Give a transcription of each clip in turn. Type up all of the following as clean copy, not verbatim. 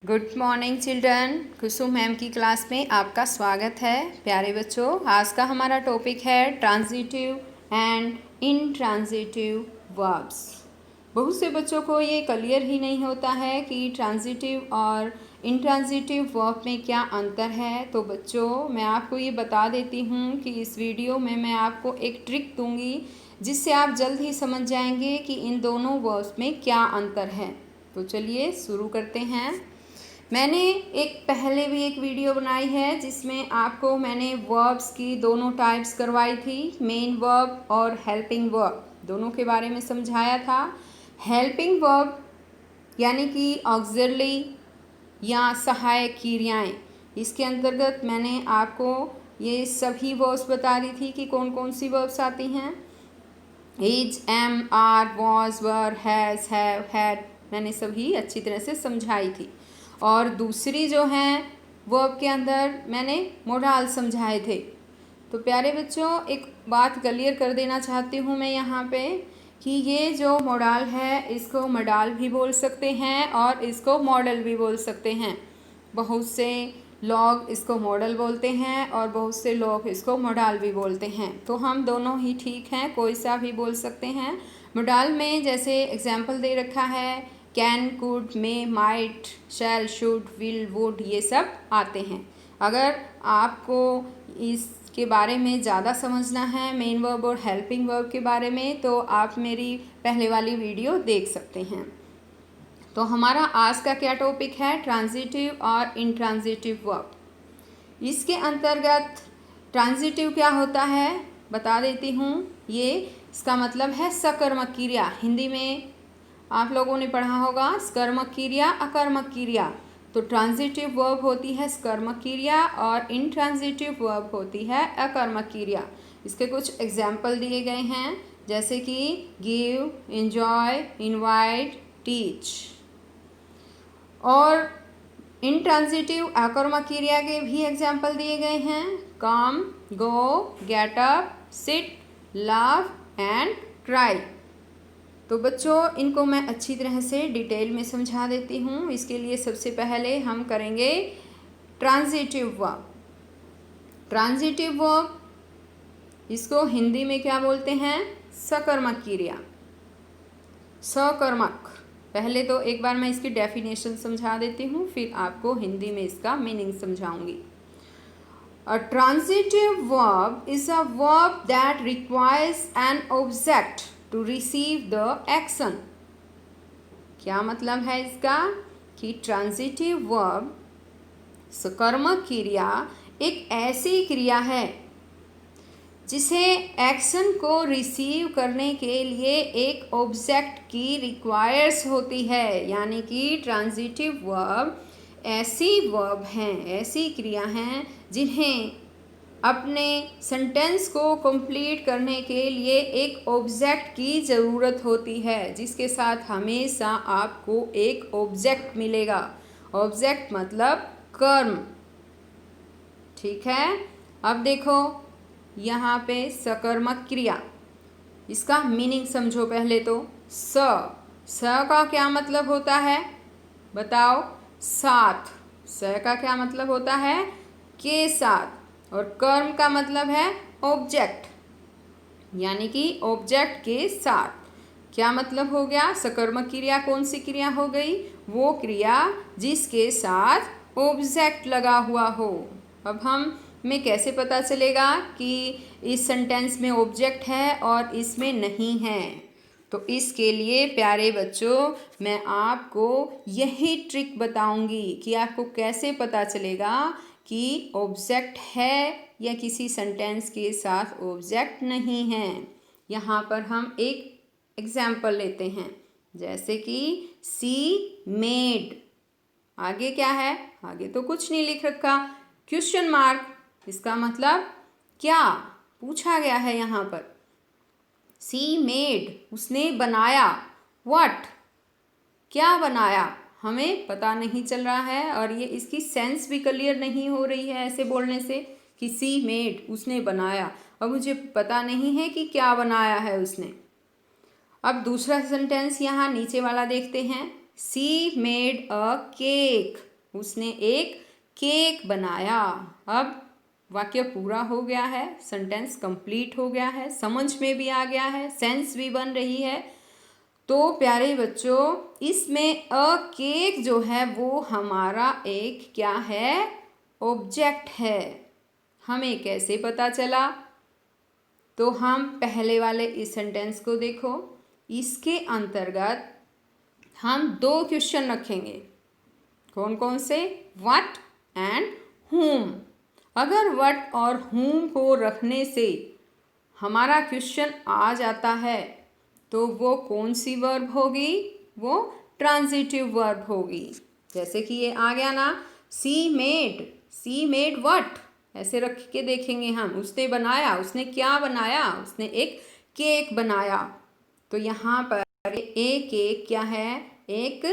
Good morning children. Kusum ma'am की class में आपका स्वागत है। प्यारे बच्चों, आज का हमारा टॉपिक है ट्रांजिटिव एंड इनट्रांजिटिव वर्ब्स। बहुत से बच्चों को ये क्लियर ही नहीं होता है कि ट्रांजिटिव और इनट्रांजिटिव वर्ब में क्या अंतर है। तो बच्चों, मैं आपको ये बता देती हूँ कि इस वीडियो में मैं आपको एक ट्रिक दूँगी जिससे आप जल्द ही समझ जाएंगे कि इन दोनों वर्ब्स में क्या अंतर है। तो चलिए शुरू करते हैं। मैंने पहले भी एक वीडियो बनाई है जिसमें आपको मैंने वर्ब्स की दोनों टाइप्स करवाई थी, मेन वर्ब और हेल्पिंग वर्ब, दोनों के बारे में समझाया था। हेल्पिंग वर्ब यानी कि ऑक्सिलरी या सहायक क्रियाएं, इसके अंतर्गत मैंने आपको ये सभी वर्ब्स बता दी थी कि कौन कौन सी वर्ब्स आती हैं। Is, am, are, was, were, has, have, had, मैंने सभी अच्छी तरह से समझाई थी। और दूसरी जो हैं वर्ब के अंदर मैंने मोडाल समझाए थे। तो प्यारे बच्चों, एक बात क्लियर कर देना चाहती हूँ मैं यहाँ पे कि ये जो मोडाल है इसको मडाल भी बोल सकते हैं और इसको मॉडल भी बोल सकते हैं। बहुत से लोग इसको मॉडल बोलते हैं और बहुत से लोग इसको मोडाल भी बोलते हैं। तो हम दोनों ही ठीक हैं, कोई सा भी बोल सकते हैं। मोडाल में जैसे एग्जाम्पल दे रखा है, can, could, may, might, shall, should, will, would, ये सब आते हैं। अगर आपको इसके बारे में ज़्यादा समझना है, मेन वर्ब और हेल्पिंग वर्ब के बारे में, तो आप मेरी पहले वाली वीडियो देख सकते हैं। तो हमारा आज का क्या टॉपिक है, ट्रांजिटिव और इनट्रांजिटिव वर्ब। इसके अंतर्गत ट्रांजिटिव क्या होता है बता देती हूँ। इसका मतलब है सकर्मक क्रिया। हिंदी में आप लोगों ने पढ़ा होगा सकर्मक क्रिया, अकर्मक क्रिया। तो ट्रांजिटिव वर्ब होती है सकर्मक क्रिया और इनट्रांजिटिव वर्ब होती है अकर्मक क्रिया। इसके कुछ एग्जाम्पल दिए गए हैं, जैसे कि गिव, एंजॉय, इनवाइट, टीच। और इनट्रांजिटिव अकर्मक क्रिया के भी एग्जाम्पल दिए गए हैं, come, go, get up, sit, laugh and cry. तो बच्चों, इनको मैं अच्छी तरह से डिटेल में समझा देती हूँ। इसके लिए सबसे पहले हम करेंगे ट्रांजिटिव वर्ब। ट्रांजिटिव वर्ब, इसको हिंदी में क्या बोलते हैं, सकर्मक क्रिया, सकर्मक। पहले तो एक बार मैं इसकी डेफिनेशन समझा देती हूँ, फिर आपको हिंदी में इसका meaning समझाऊंगी। A transitive verb is a verb that requires an object to receive the action. क्या मतलब है इसका कि ट्रांजिटिव वर्ब, सकर्मक क्रिया, एक ऐसी क्रिया है जिसे एक्शन को रिसीव करने के लिए एक ऑब्जेक्ट की रिक्वायर्स होती है। यानी कि ट्रांजिटिव वर्ब ऐसी वर्ब हैं, ऐसी क्रिया हैं जिन्हें अपने सेंटेंस को कंप्लीट करने के लिए एक ऑब्जेक्ट की ज़रूरत होती है, जिसके साथ हमेशा आपको एक ऑब्जेक्ट मिलेगा। ऑब्जेक्ट मतलब कर्म, ठीक है। अब देखो यहाँ पे सकर्मक क्रिया, इसका मीनिंग समझो पहले तो। स का क्या मतलब होता है बताओ, साथ। स का क्या मतलब होता है, के साथ। और कर्म का मतलब है ऑब्जेक्ट, यानी कि ऑब्जेक्ट के साथ। क्या मतलब हो गया, सकर्मक क्रिया कौन सी क्रिया हो गई, वो क्रिया जिसके साथ ऑब्जेक्ट लगा हुआ हो। अब हमें कैसे पता चलेगा कि इस सेंटेंस में ऑब्जेक्ट है और इसमें नहीं है। तो इसके लिए प्यारे बच्चों, मैं आपको यही ट्रिक बताऊंगी कि आपको कैसे पता चलेगा कि ऑब्जेक्ट है या किसी सेंटेंस के साथ ऑब्जेक्ट नहीं है। यहाँ पर हम एक एग्जाम्पल लेते हैं, जैसे कि सी मेड। आगे क्या है, आगे तो कुछ नहीं लिख रखा, क्वेश्चन मार्क। इसका मतलब क्या पूछा गया है यहाँ पर। सी मेड, उसने बनाया। व्हाट, क्या बनाया, हमें पता नहीं चल रहा है और ये इसकी सेंस भी क्लियर नहीं हो रही है ऐसे बोलने से कि सी मेड, उसने बनाया, और मुझे पता नहीं है कि क्या बनाया है उसने। अब दूसरा सेंटेंस यहाँ नीचे वाला देखते हैं, सी मेड अ केक। उसने एक केक बनाया। अब वाक्य पूरा हो गया है, सेंटेंस कंप्लीट हो गया है, समझ में भी आ गया है, सेंस भी बन रही है। तो प्यारे बच्चों, इसमें अ केक जो है वो हमारा एक क्या है, ऑब्जेक्ट है। हमें कैसे पता चला? तो हम पहले वाले इस सेंटेंस को देखो। इसके अंतर्गत हम दो क्वेश्चन रखेंगे। कौन कौन से? What and whom। अगर व्हाट और whom को रखने से हमारा क्वेश्चन आ जाता है तो वो कौन सी वर्ब होगी? वो ट्रांजिटिव वर्ब होगी। जैसे कि ये आ गया ना, सी मेड व्हाट, ऐसे रख के देखेंगे हम। उसने बनाया, उसने क्या बनाया? उसने एक केक बनाया। तो यहाँ पर एक केक क्या है? एक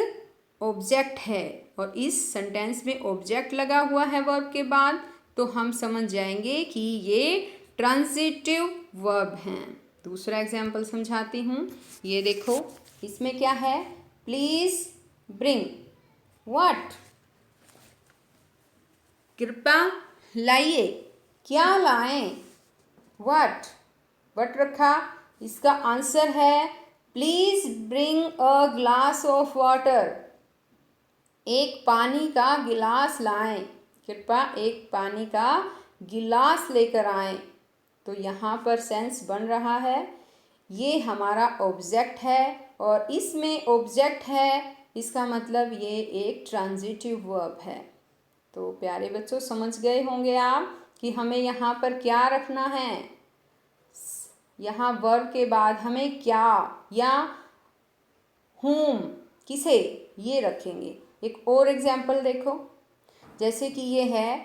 ऑब्जेक्ट है। और इस सेंटेंस में ऑब्जेक्ट लगा हुआ है वर्ब के बाद, तो हम समझ जाएंगे कि ये ट्रांजिटिव वर्ब हैं। दूसरा एग्जाम्पल समझाती हूँ। ये देखो, इसमें क्या है? प्लीज ब्रिंग व्हाट, कृपया लाइए। क्या लाएं? व्हाट, व्हाट रखा। इसका आंसर है please bring a glass of water. एक पानी का गिलास लाएं, कृपया एक पानी का गिलास लेकर आएं। तो यहाँ पर सेंस बन रहा है, ये हमारा ऑब्जेक्ट है और इसमें ऑब्जेक्ट है, इसका मतलब ये एक ट्रांजिटिव वर्ब है। तो प्यारे बच्चों, समझ गए होंगे आप कि हमें यहाँ पर क्या रखना है। यहाँ वर्ब के बाद हमें क्या या whom, किसे, ये रखेंगे। एक और एग्जाम्पल देखो। जैसे कि ये है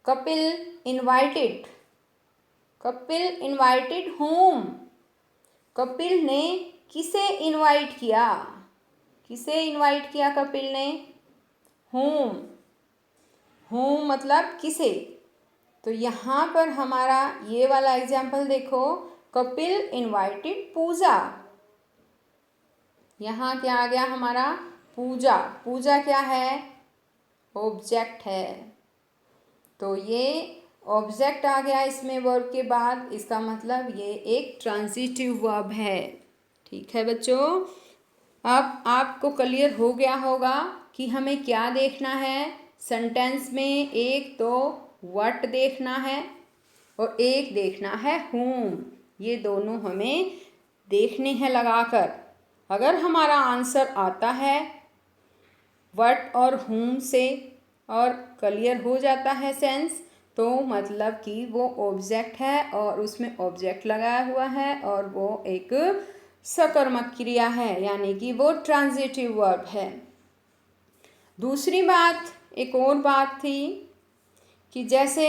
Kapil invited. Kapil invited whom। Kapil ने किसे इनवाइट किया? किसे इनवाइट किया कपिल ने? whom। whom मतलब किसे। तो यहाँ पर हमारा ये वाला एग्जाम्पल देखो, कपिल इनवाइटेड पूजा। यहाँ क्या आ गया हमारा? पूजा। पूजा क्या है? ऑब्जेक्ट है। तो ये ऑब्जेक्ट आ गया इसमें वर्ब के बाद, इसका मतलब ये एक ट्रांजिटिव वर्ब है। ठीक है बच्चों, अब आपको क्लियर हो गया होगा कि हमें क्या देखना है सेंटेंस में। एक तो व्हाट देखना है और एक देखना है whom। ये दोनों हमें देखने हैं लगाकर। अगर हमारा आंसर आता है व्हाट और whom से और क्लियर हो जाता है सेंस, तो मतलब कि वो ऑब्जेक्ट है और उसमें ऑब्जेक्ट लगाया हुआ है और वो एक सकर्मक क्रिया है, यानी कि वो ट्रांजिटिव वर्ब है। दूसरी बात, एक और बात थी कि जैसे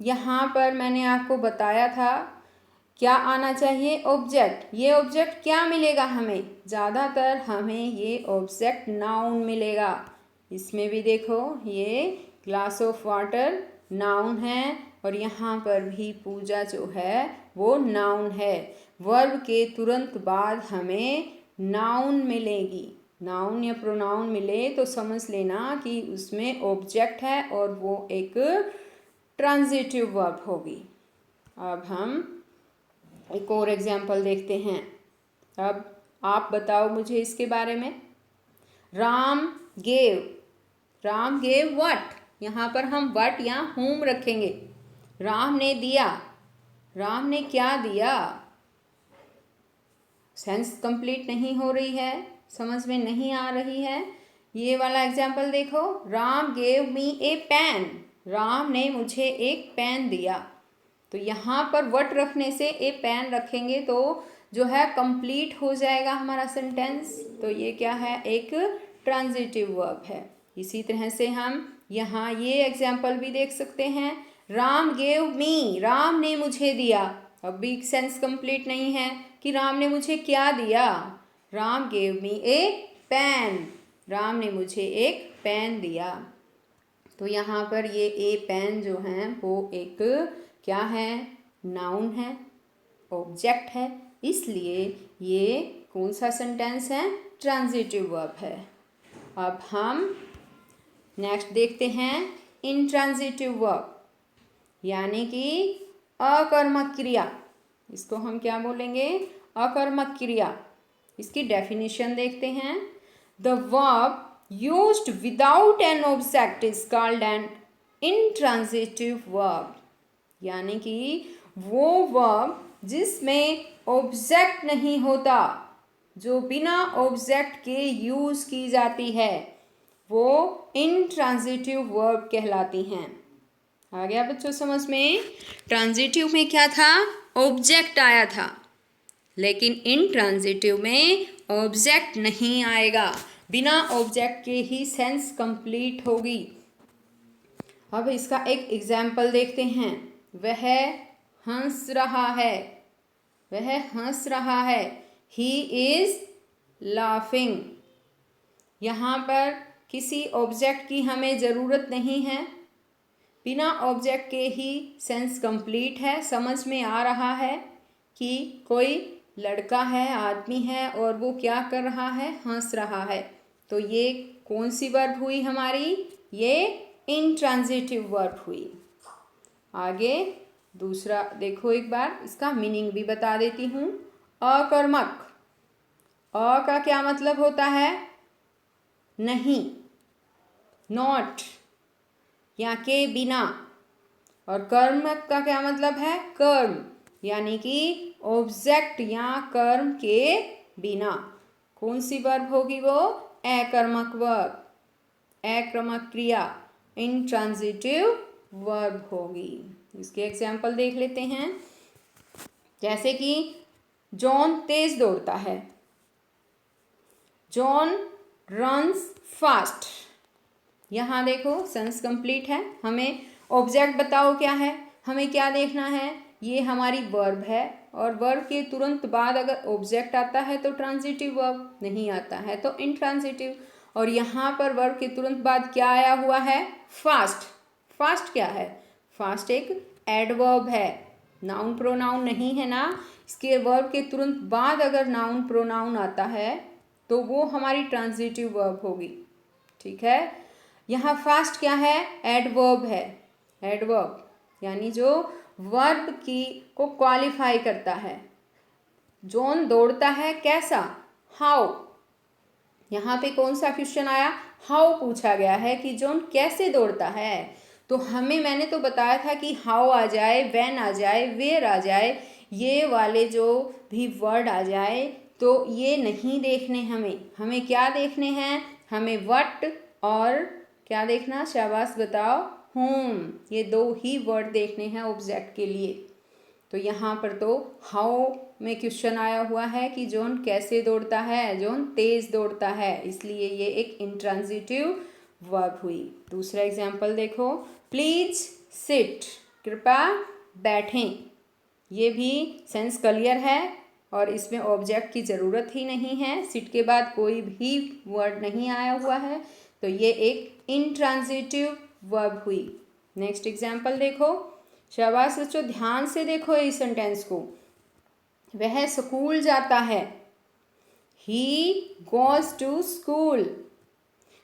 यहाँ पर मैंने आपको बताया था क्या आना चाहिए? ऑब्जेक्ट। ये ऑब्जेक्ट क्या मिलेगा हमें? ज़्यादातर हमें ये ऑब्जेक्ट नाउन मिलेगा। इसमें भी देखो, ये ग्लास ऑफ वाटर नाउन है और यहाँ पर भी पूजा जो है वो नाउन है। वर्ब के तुरंत बाद हमें नाउन मिलेगी। नाउन या प्रोनाउन मिले तो समझ लेना कि उसमें ऑब्जेक्ट है और वो एक ट्रांजिटिव वर्ब होगी। अब हम एक और एग्जाम्पल देखते हैं। अब आप बताओ मुझे इसके बारे में। Ram gave what. यहाँ पर हम व्हाट या whom रखेंगे। राम ने दिया। राम ने क्या दिया? सेंस कंप्लीट नहीं हो रही है, समझ में नहीं आ रही है। ये वाला एग्जाम्पल देखो, राम गेव मी ए पेन। राम ने मुझे एक पेन दिया। तो यहाँ पर व्हाट रखने से ए पेन रखेंगे तो जो है कंप्लीट हो जाएगा हमारा सेंटेंस। तो ये क्या है? एक ट्रांजिटिव वर्ब है। इसी तरह से हम यहाँ ये एग्जाम्पल भी देख सकते हैं, राम गेव मी, राम ने मुझे दिया। अब भी सेंस कंप्लीट नहीं है कि राम ने मुझे क्या दिया। राम गेव मी ए पेन, राम ने मुझे एक पेन दिया। तो यहाँ पर ये ए पेन जो है वो एक क्या है? नाउन है, ऑब्जेक्ट है, इसलिए ये कौन सा सेंटेंस है? ट्रांजिटिव वर्ब है। अब हम नेक्स्ट देखते हैं इंट्रांजिटिव वर्ब, यानी कि अकर्मक क्रिया। इसको हम क्या बोलेंगे? अकर्मक क्रिया। इसकी डेफिनेशन देखते हैं। The verb used without an object is called an intransitive verb, यानी कि वो वर्ब जिसमें ऑब्जेक्ट नहीं होता, जो बिना ऑब्जेक्ट के यूज की जाती है, वो इंट्रांजिटिव वर्ब कहलाती हैं। आ गया बच्चों समझ में? ट्रांजिटिव में क्या था? ऑब्जेक्ट आया था, लेकिन इंट्रांजिटिव में ऑब्जेक्ट नहीं आएगा, बिना ऑब्जेक्ट के ही सेंस कंप्लीट होगी। अब इसका एक एग्जाम्पल देखते हैं। वह हंस रहा है, वह हंस रहा है, ही इज लाफिंग। यहाँ पर किसी ऑब्जेक्ट की हमें ज़रूरत नहीं है, बिना ऑब्जेक्ट के ही सेंस कंप्लीट है। समझ में आ रहा है कि कोई लड़का है, आदमी है, और वो क्या कर रहा है? हंस रहा है। तो ये कौन सी वर्ब हुई हमारी? ये इंट्रांजिटिव वर्ब हुई। आगे दूसरा देखो एक बार, इसका मीनिंग भी बता देती हूँ। अकर्मक, अ का क्या मतलब होता है? नहीं, नॉट या के बिना। और कर्म का क्या मतलब है? कर्म, यानी कि ऑब्जेक्ट या कर्म के बिना। कौन सी वर्ब होगी वो? अकर्मक वर्ब, अकर्मक क्रिया, इंट्रांजिटिव वर्ब होगी। इसके एग्जाम्पल देख लेते हैं। जैसे कि जॉन तेज दौड़ता है, जॉन रन्स फास्ट। यहाँ देखो सेंस कंप्लीट है। हमें ऑब्जेक्ट बताओ क्या है, हमें क्या देखना है? ये हमारी वर्ब है, और वर्ब के तुरंत बाद अगर ऑब्जेक्ट आता है तो ट्रांजिटिव वर्ब, नहीं आता है तो इंट्रांजिटिव। और यहाँ पर वर्ब के तुरंत बाद क्या आया हुआ है? फास्ट। फास्ट क्या है? फास्ट एक एडवर्ब है, नाउन प्रोनाउन नहीं है ना। इसके वर्ब के तुरंत बाद अगर नाउन प्रोनाउन आता है तो वो हमारी ट्रांजिटिव वर्ब होगी। ठीक है, यहाँ फास्ट क्या है? एडवर्ब है, एडवर्ब यानी जो वर्ब की को क्वालिफाई करता है। जॉन दौड़ता है कैसा? हाउ। यहाँ पे कौन सा क्वेश्चन आया? हाउ पूछा गया है कि जॉन कैसे दौड़ता है। तो हमें, मैंने तो बताया था कि हाउ आ जाए, व्हेन आ जाए, वेयर आ जाए, ये वाले जो भी वर्ड आ जाए तो ये नहीं देखने हमें। हमें क्या देखने हैं? हमें व्हाट और क्या देखना? शाबाश बताओ, होम। ये दो ही वर्ड देखने हैं ऑब्जेक्ट के लिए। तो यहाँ पर तो हाउ में क्वेश्चन आया हुआ है कि जॉन कैसे दौड़ता है? जॉन तेज दौड़ता है, इसलिए ये एक इंट्रांजिटिव वर्ब हुई। दूसरा एग्जाम्पल देखो, प्लीज सिट, कृपया बैठें। ये भी सेंस क्लियर है और इसमें ऑब्जेक्ट की ज़रूरत ही नहीं है। सिट के बाद कोई भी वर्ड नहीं आया हुआ है, तो ये एक इंट्रांजिटिव वर्ब हुई। नेक्स्ट एग्जाम्पल देखो, शाबाश बच्चों, ध्यान से देखो इस सेंटेंस को। वह स्कूल जाता है, ही गोज टू स्कूल।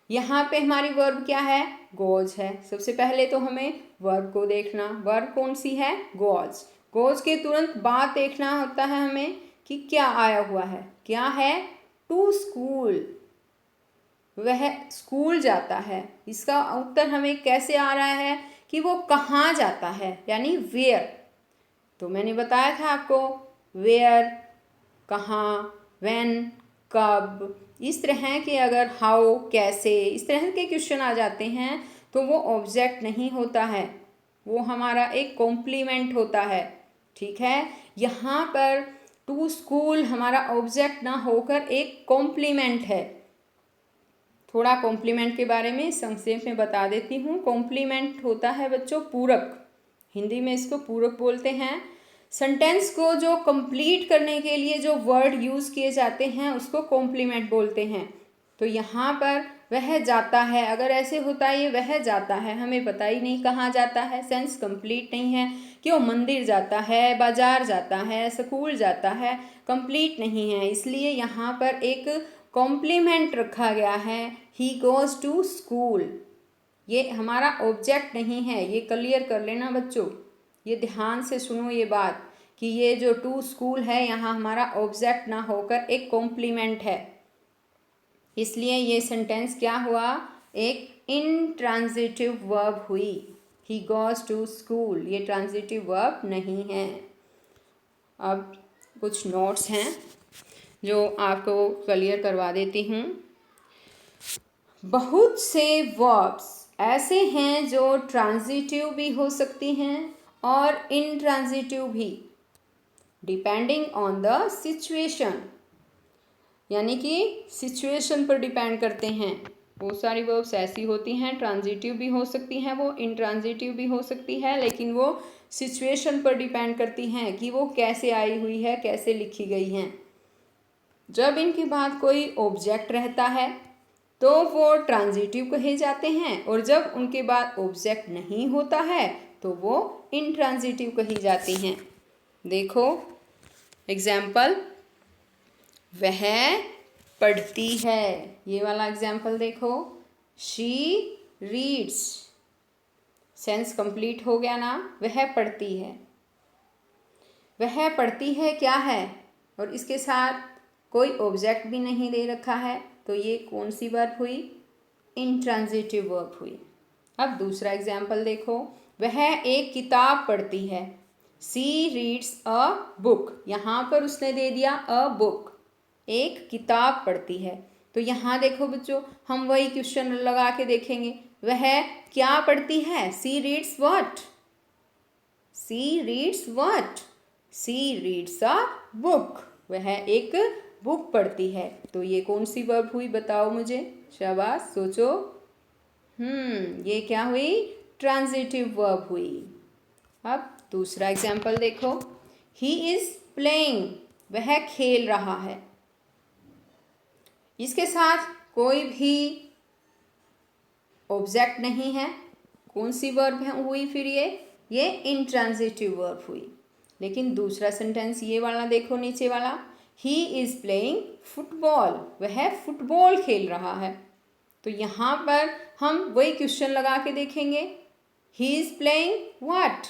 यहाँ पे हमारी वर्ब क्या है? गोज है। सबसे पहले तो हमें वर्ब को देखना, वर्ब कौन सी है? गोज। गोज के तुरंत बाद देखना होता है हमें कि क्या आया हुआ है। क्या है? टू स्कूल, वह स्कूल जाता है। इसका उत्तर हमें कैसे आ रहा है कि वो कहाँ जाता है, यानी वेयर। तो मैंने बताया था आपको, वेयर, कहाँ, व्हेन, कब। इस तरह के अगर हाउ, कैसे, इस तरह के क्वेश्चन आ जाते हैं तो वो ऑब्जेक्ट नहीं होता है, वो हमारा एक कॉम्प्लीमेंट होता है। ठीक है, यहाँ पर टू स्कूल हमारा ऑब्जेक्ट ना होकर एक कॉम्प्लीमेंट है। थोड़ा कॉम्प्लीमेंट के बारे में संक्षेप में बता देती हूँ। कॉम्प्लीमेंट होता है बच्चों पूरक, हिंदी में इसको पूरक बोलते हैं। सेंटेंस को जो कंप्लीट करने के लिए जो वर्ड यूज़ किए जाते हैं उसको कॉम्प्लीमेंट बोलते हैं। तो यहाँ पर वह जाता है, अगर ऐसे होता है ये वह जाता है, हमें पता ही नहीं कहाँ जाता है, सेंस कंप्लीट नहीं है कि वो मंदिर जाता है, बाजार जाता है, स्कूल जाता है, कंप्लीट नहीं है। इसलिए यहाँ पर एक कॉम्प्लीमेंट रखा गया है, ही गोज़ टू स्कूल। ये हमारा ऑब्जेक्ट नहीं है, ये क्लियर कर लेना बच्चों। ये ध्यान से सुनो ये बात कि ये जो टू स्कूल है यहाँ हमारा ऑब्जेक्ट ना होकर एक कॉम्प्लीमेंट है, इसलिए ये सेंटेंस क्या हुआ, एक इंट्रांजिटिव वर्ब हुई। ही गोज टू स्कूल, ये ट्रांजिटिव वर्ब नहीं है। अब कुछ नोट्स हैं जो आपको क्लियर करवा देती हूँ। बहुत से वर्ब्स ऐसे हैं जो ट्रांजिटिव भी हो सकती हैं और इंट्रांजिटिव भी, डिपेंडिंग ऑन द सिचुएशन, यानी कि सिचुएशन पर डिपेंड करते हैं। बहुत सारी वर्ब्स ऐसी होती हैं ट्रांजिटिव भी हो सकती हैं, वो इंट्रांजिटिव भी हो सकती है, लेकिन वो सिचुएशन पर डिपेंड करती हैं कि वो कैसे आई हुई है, कैसे लिखी गई हैं। जब इनके बाद कोई ऑब्जेक्ट रहता है तो वो ट्रांजिटिव कहे जाते हैं, और जब उनके बाद ऑब्जेक्ट नहीं होता है तो वो इंट्रांजिटिव कही जाती हैं। देखो एग्जाम्पल, वह पढ़ती है, ये वाला एग्जाम्पल देखो। शी रीड्स, सेंस कंप्लीट हो गया ना, वह पढ़ती है। वह पढ़ती है क्या है, और इसके साथ कोई ऑब्जेक्ट भी नहीं दे रखा है, तो ये कौन सी वर्ब हुई, इंट्रांजिटिव वर्ब हुई। अब दूसरा एग्जाम्पल देखो, वह एक किताब पढ़ती है। सी रीड्स अ बुक, यहाँ पर उसने दे दिया अ बुक, एक किताब पढ़ती है। तो यहाँ देखो बच्चों, हम वही क्वेश्चन लगा के देखेंगे, वह क्या पढ़ती है, she reads what, she reads what, she reads a book, वह एक बुक पढ़ती है। तो ये कौन सी वर्ब हुई बताओ मुझे, शाबाश सोचो। ये क्या हुई, ट्रांजिटिव वर्ब हुई। अब दूसरा एग्जाम्पल देखो, ही इज प्लेइंग, वह खेल रहा है। इसके साथ कोई भी ऑब्जेक्ट नहीं है, कौन सी वर्ब है हुई फिर, ये इंट्रांजिटिव वर्ब हुई। लेकिन दूसरा सेंटेंस ये वाला देखो, नीचे वाला, ही इज प्लेइंग फुटबॉल, वह फुटबॉल खेल रहा है। तो यहाँ पर हम वही क्वेश्चन लगा के देखेंगे, he is playing what,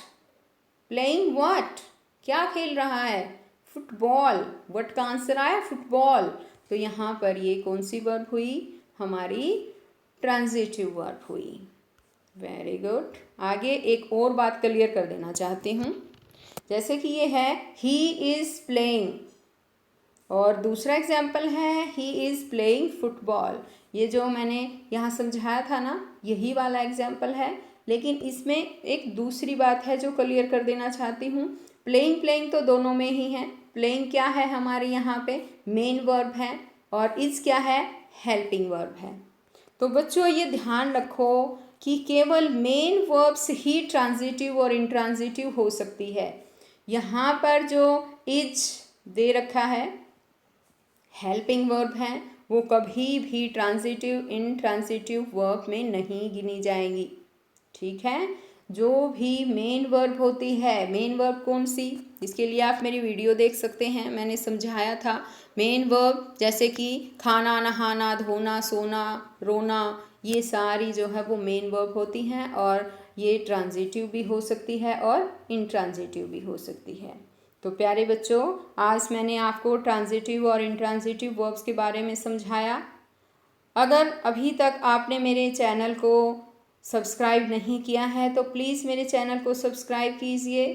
playing what, क्या खेल रहा है, फुटबॉल, व्हाट का आंसर आया फुटबॉल। तो यहाँ पर ये कौन सी वर्ब हुई, हमारी ट्रांजिटिव वर्ब हुई। Very good. आगे एक और बात क्लियर कर देना चाहती हूँ, जैसे कि ये है ही इज़ प्लेइंग, और दूसरा एग्जाम्पल है ही इज़ प्लेइंग फुटबॉल। ये जो मैंने यहाँ समझाया था ना, यही वाला एग्जाम्पल है, लेकिन इसमें एक दूसरी बात है जो क्लियर कर देना चाहती हूँ। प्लेइंग प्लेइंग तो दोनों में ही है। प्लेइंग क्या है हमारे यहाँ पे, मेन वर्ब है, और इज़ क्या है, हेल्पिंग वर्ब है। तो बच्चों ये ध्यान रखो कि केवल मेन वर्ब्स ही ट्रांजिटिव और इंट्रांजिटिव हो सकती है। यहाँ पर जो इज दे रखा है, हेल्पिंग वर्ब है, वो कभी भी ट्रांजिटिव इंट्रांजिटिव वर्ब में नहीं गिनी जाएंगी। ठीक है, जो भी मेन वर्ब होती है, मेन वर्ब कौन सी, इसके लिए आप मेरी वीडियो देख सकते हैं, मैंने समझाया था। मेन वर्ब जैसे कि खाना, नहाना, धोना, सोना, रोना, ये सारी जो है वो मेन वर्ब होती हैं, और ये ट्रांजिटिव भी हो सकती है और इंट्रांजिटिव भी हो सकती है। तो प्यारे बच्चों, आज मैंने आपको ट्रांजिटिव और इंट्रांजिटिव वर्ब्स के बारे में समझाया। अगर अभी तक आपने मेरे चैनल को सब्सक्राइब नहीं किया है तो प्लीज़ मेरे चैनल को सब्सक्राइब कीजिए।